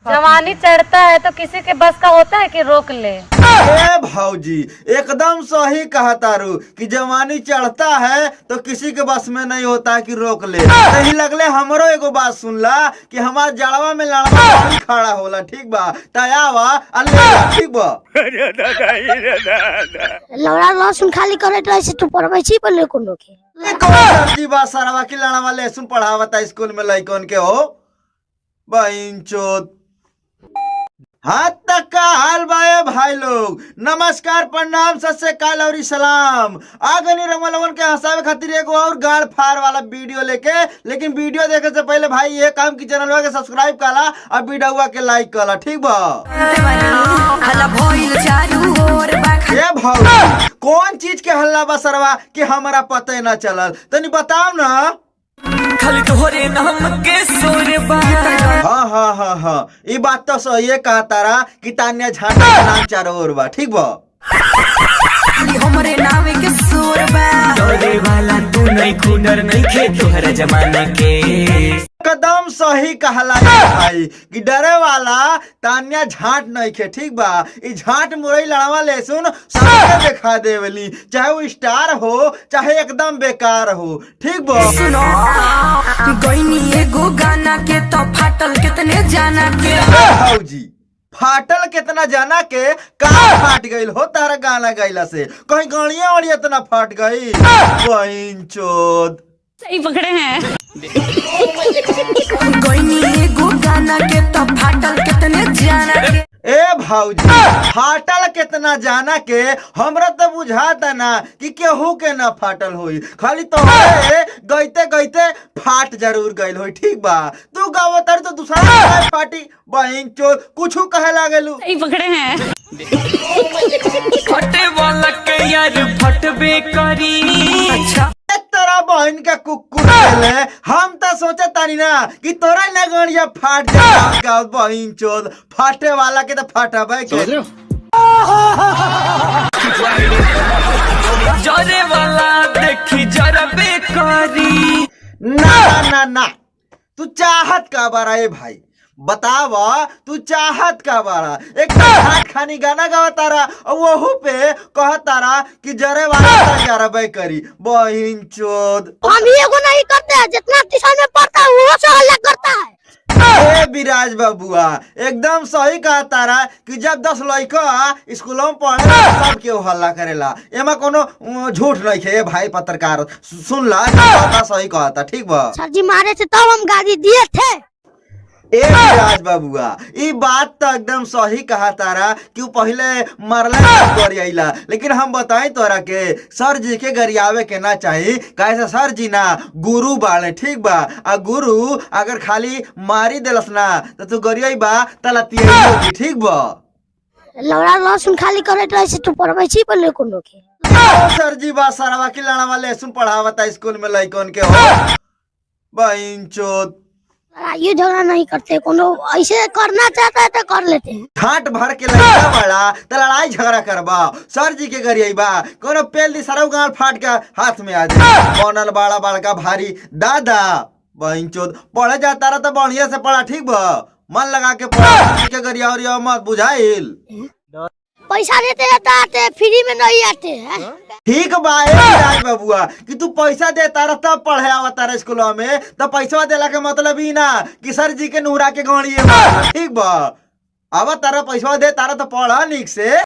जवानी चढ़ता है तो किसी के बस का होता है कि रोक ले। ए भौजी एकदम सही कहा तारू कि जवानी चढ़ता है तो किसी के बस में नहीं होता कि रोक ले। नहीं लगले हमरो एगो बात सुनला कि हमार जड़वा में लड़वा खड़ा होला, ठीक बा तयावा अल्लाह, ठीक बा। लौड़ा लहसुन खाली करे रहे से तू पढ़वे छी पर कोनो के सब्जी बा सरवा की लड़वा लहसुन पढ़ावता स्कूल में लइकन के हो बइनचोद। हाँ तक का हाल बाए भाई लोग, नमस्कार प्रणाम सत श्री अकाल और सलाम। आगनी रमलवन के हंसावे खातिर एगो और गाड़ फाड़ वाला वीडियो लेके, लेकिन वीडियो देखे से पहले भाई ये काम की चैनल के सब्सक्राइब करा और वीडियो के लाइक करा, ठीक बा। ये भाई कौन चीज के हल्ला बा सरवा कि हमारा पता ही ना चलल, तनी बताओ ना। खाली तोहरे नाम के सोरबा। हाँ ये बात तो सही है कहा तारा कि तान्या झाटा का नाम चारों ओर बा, ठीक बा। हमरे नाम के सोरबा डरे वाला तू नहीं खुनर नहीं खे तोहरा जमाना के। कदम सही कहला भाई कि डरे वाला तान्या झाट नहीं खे, ठीक बा। ई झाट मुरई लड़वा लहसुन सबके दिखा देवली, चाहे वो स्टार हो चाहे एकदम बेकार हो, ठीक बा। सुनो गईनी एगो गाना के तो फाटल कितने जाना के। भौजी फाटल कितना जाना के का फाट गईल हो तारा गाना गाइला से, कहीं गाड़ियां वाड़ी इतना फाट गई बइनचोद। सही पकड़े हैं। गईनी एगो गाना के तो फाटल कितने जाना के। ए भौजी फाटल कितना जाना के हमरा तो बुझाता ना कि केहू के ना फाटल होई, खाली तोहरे गईते गईते फाट जरूर गईल होई, ठीक बा। तू गावतार तो दूसरा फाटी बइनचोद कुछ कहे लागेलू। सही पकड़े हैं। फटे वाला के यार फटबे करी। अच्छा तोरा बहन के कुकुर ले, हम तो सोचे तानी ना कि तोरा लगड़िया फाट जाए बइनचोद, फाटे वाला के तो फाटबे के। जरे वाला देखी जरा बेकारी। ना तू चाहत का बारा है भाई, बतावा तू चाहत का बारा। एक घाट खानी गाना गावा तारा और वहू पे कह तारा कि जरे वाला जरा बे करी बहिनचोद। हम एगो नहीं करते हैं, जितना ट्यूशन में पढ़ता है वो से हल्ला करता है। ए विराज बाबुआ एकदम सही कहा तारा कि जब 10 लड़का स्कूलों में पढ़े सब के हल्ला करेला, एमा कोनो झूठ नहीं है भाई। पत्रकार सुन ला सही कहा था, ठीक बा। सर जी मारे थे तब हम गाड़ी दिए थे। ए विराज बाबुआ ई बात तो एकदम सही कहा तारा कि पहले मरला गरियाला, लेकिन हम बताएं तोरा के सर जी के गरियावे के ना चाहिए, कैसे सर जी ना गुरु बाले, ठीक बा। आ गुरु अगर खाली मारी देलस ना तो तू गरियाई बा तलतिया होगी, ठीक बा। लौड़ा लहसुन खाली करे रहे से तू पढ़वे छी पर कोनो के सर जी बा सरवा की लड़वा लहसुन पढ़ावता स्कूल में लइकन के हो बइनचोद। ये झगड़ा नहीं करते, कोनो ऐसे करना चाहता है तो कर लेते हैं। ठाट भर के लड़का बड़ा तो लड़ाई झगड़ा करबा, सर जी के गरियाई बा कोनो पेल दी सरव गाल फाट के हाथ में आ जाए। बनल बड़ा बड़का भारी दादा बइनचोद, पढ़े जाता रहा तो बढ़िया से पढ़ा, ठीक बा। मन लगा के पढ़ा के गरिया और मत बुझाइल। पैसा देते हैं तो आते, फ्री में नहीं आते हैं। ठीक बा ए विराज बाबुआ कि तू पैसा दे तारा तब पढ़े आवा तारा स्कूल में, तो पैसा देला के मतलब ही ना कि सर जी के नूरा के गणिये, ठीक बा। अब तारा पैसा दे तारा तो पढ़ा निक से।